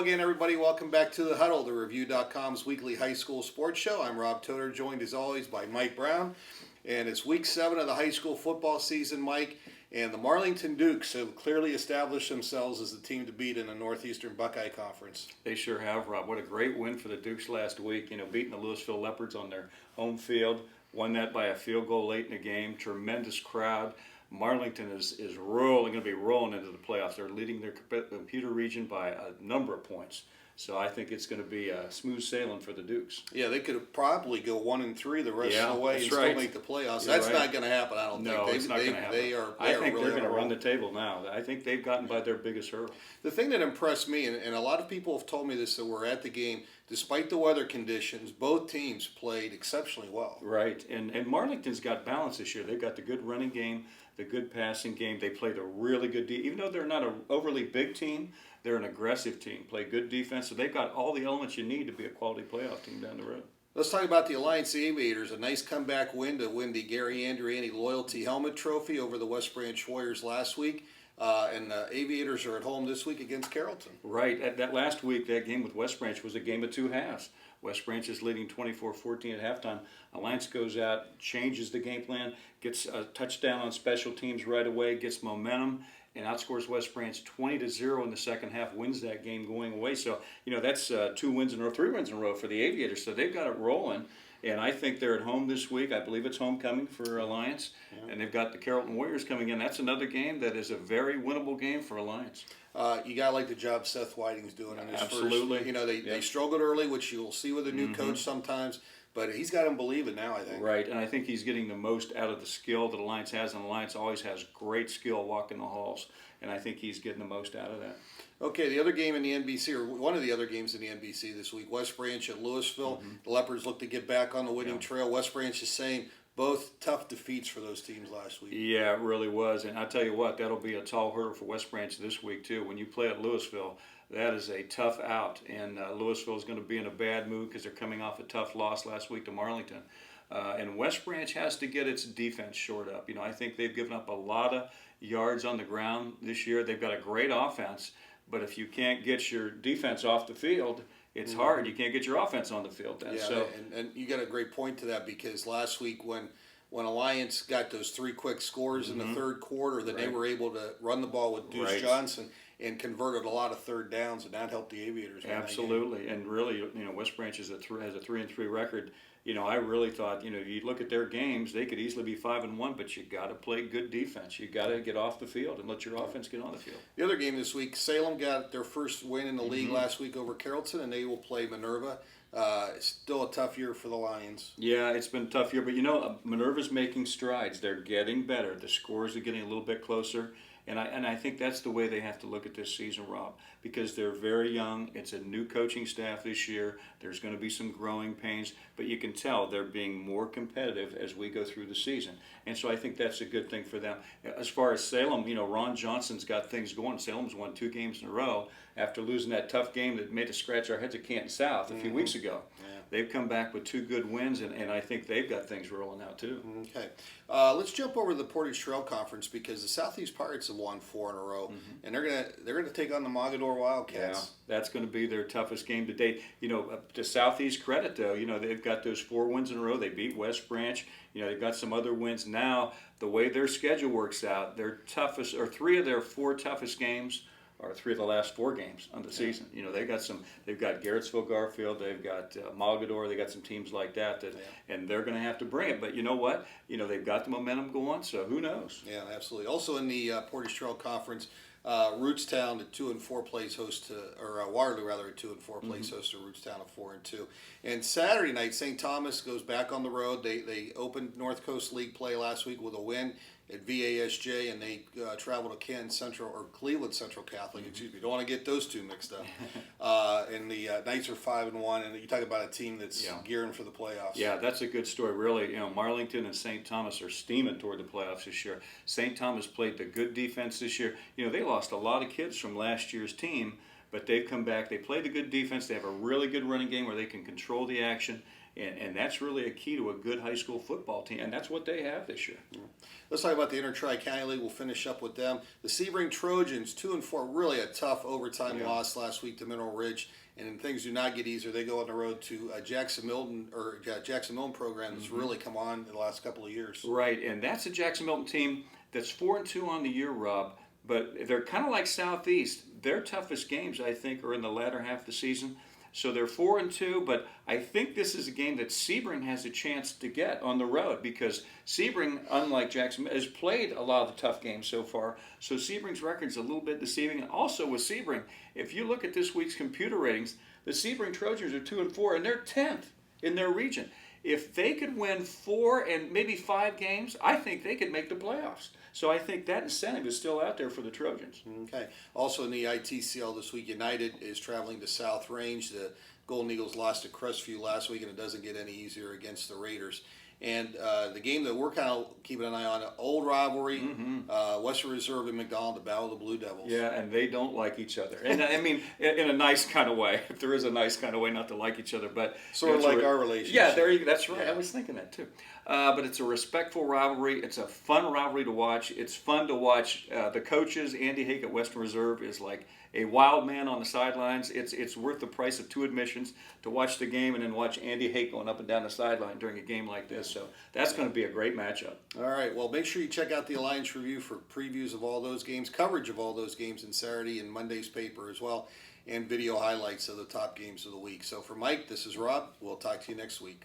again, everybody. Welcome back to the Huddle, the Review.com's weekly high school sports show. I'm Rob Toder, joined as always by Mike Brown. And it's week 7 of the high school football season, Mike. And the Marlington Dukes have clearly established themselves as the team to beat in the Northeastern Buckeye Conference. They sure have, Rob. What a great win for the Dukes last week. Beating the Louisville Leopards on their home field. Won that by a field goal late in the game. Tremendous crowd. Marlington is going to be rolling into the playoffs. They're leading their computer region by a number of points. So I think it's going to be smooth sailing for the Dukes. Yeah, they could probably go 1-3 the rest of the way and still make the playoffs. That's not going to happen, I don't think. No, it's not going to happen. I think they're going to run the table now. I think they've gotten by their biggest hurdle. The thing that impressed me, and a lot of people have told me this that were at the game, despite the weather conditions, both teams played exceptionally well. Right, and Marlington's got balance this year. They've got the good running game, the good passing game. They played a really good even though they're not an overly big team, they're an aggressive team. Play good defense, so they've got all the elements you need to be a quality playoff team down the road. Let's talk about the Alliance Aviators. A nice comeback win to win the Gary Andriani Loyalty Helmet Trophy over the West Branch Warriors last week. And the Aviators are at home this week against Carrollton. Right. That last week, that game with West Branch was a game of two halves. West Branch is leading 24-14 at halftime. Alliance goes out, changes the game plan, gets a touchdown on special teams right away, gets momentum, and outscores West Branch 20-0 in the second half, wins that game going away. So, that's 2 wins in a row, 3 wins in a row for the Aviators. So they've got it rolling. And I think they're at home this week. I believe it's homecoming for Alliance. Yeah. And they've got the Carrollton Warriors coming in. That's another game that is a very winnable game for Alliance. You got to like the job Seth Whiting's doing in his Absolutely. first. They struggled early, which you'll see with a new coach sometimes. But he's got him believing now, I think. Right, and I think he's getting the most out of the skill that Alliance has. And Alliance always has great skill walking the halls. And I think he's getting the most out of that. Okay, the other game in the NBC, or one of the other games in the NBC this week, West Branch at Louisville. The Leopards look to get back on the winning trail. West Branch is saying both tough defeats for those teams last week. Yeah, it really was. And I tell you what, that'll be a tall hurdle for West Branch this week, too. When you play at Louisville, that is a tough out. And Louisville is going to be in a bad mood because they're coming off a tough loss last week to Marlington. And West Branch has to get its defense shored up. I think they've given up a lot of yards on the ground this year. They've got a great offense. But if you can't get your defense off the field, it's hard. You can't get your offense on the field then. Yeah, and you got a great point to that because last week when Alliance got those 3 quick scores in the third quarter, that they were able to run the ball with Deuce Johnson and converted a lot of third downs, and that helped the Aviators. Absolutely, and really, West Branch has a 3-3 record. I really thought, you look at their games, they could easily be 5-1, but you got to play good defense. You got to get off the field and let your offense get on the field. The other game this week, Salem got their first win in the league last week over Carrollton, and they will play Minerva. Still a tough year for the Lions. Yeah, it's been a tough year, but Minerva's making strides. They're getting better. The scores are getting a little bit closer. And I think that's the way they have to look at this season, Rob, because they're very young. It's a new coaching staff this year. There's going to be some growing pains, but you can tell they're being more competitive as we go through the season. And so I think that's a good thing for them. As far as Salem, Ron Johnson's got things going. Salem's won 2 games in a row after losing that tough game that made us scratch our heads at Canton South a few weeks ago. Yeah. They've come back with 2 good wins, and I think they've got things rolling out too. Okay. Let's jump over to the Portage Trail Conference because the Southeast Pirates have won 4 in a row, and they're gonna take on the Mogador Wildcats. Yeah, that's going to be their toughest game to date. To Southeast credit though, they've got those 4 wins in a row. They beat West Branch. They've got some other wins now. The way their schedule works out, their toughest or 3 of their 4 toughest games are 3 of the last 4 games on the season. They've got Garrettsville, Garfield, they've got Mogador, they got some teams like that, and they're going to have to bring it. But you know what? They've got the momentum going, so who knows? Yeah, absolutely. Also in the Portage Trail Conference, Rootstown at 2-4 plays host to, or Waterloo rather at 2-4 plays host to Rootstown at 4-2. And Saturday night, St. Thomas goes back on the road. They opened North Coast League play last week with a win at VASJ, and they travel to Canton Central or Cleveland Central Catholic. Excuse me. Don't want to get those 2 mixed up. And the Knights are 5-1, and you talk about a team that's gearing for the playoffs. Yeah, that's a good story. Really, Marlington and St. Thomas are steaming toward the playoffs this year. St. Thomas played the good defense this year. They lost a lot of kids from last year's team, but they've come back. They play the good defense. They have a really good running game where they can control the action. And that's really a key to a good high school football team, and that's what they have this year. Let's talk about the Inter-Tri-County League. We'll finish up with them. The Sebring Trojans, 2-4, really a tough overtime loss last week to Mineral Ridge. And things do not get easier. They go on the road to Jackson Milton program that's really come on in the last couple of years. Right, and that's a Jackson Milton team that's 4-2 on the year, Rob. But they're kind of like Southeast. Their toughest games, I think, are in the latter half of the season. So they're 4-2, but I think this is a game that Sebring has a chance to get on the road because Sebring, unlike Jackson, has played a lot of the tough games so far. So Sebring's record's a little bit deceiving. And also with Sebring, if you look at this week's computer ratings, the Sebring Trojans are 2-4, and they're 10th in their region. If they could win 4 and maybe 5 games, I think they could make the playoffs. So I think that incentive is still out there for the Trojans. Okay. Also in the ITCL this week, United is traveling to South Range. The Golden Eagles lost to Crestview last week, and it doesn't get any easier against the Raiders. And the game that we're kind of keeping an eye on, old rivalry, Western Reserve and McDonald, the Battle of the Blue Devils. Yeah, and they don't like each other. And I mean, in a nice kind of way, if there is a nice kind of way not to like each other. But sort of like our relationship. Yeah, that's right. Yeah. I was thinking that too. But it's a respectful rivalry. It's a fun rivalry to watch. It's fun to watch the coaches. Andy Hake at Western Reserve is like a wild man on the sidelines. It's worth the price of 2 admissions to watch the game and then watch Andy Hake going up and down the sideline during a game like this. So that's going to be a great matchup. All right. Well, make sure you check out the Alliance Review for previews of all those games, coverage of all those games in Saturday and Monday's paper as well, and video highlights of the top games of the week. So for Mike, this is Rob. We'll talk to you next week.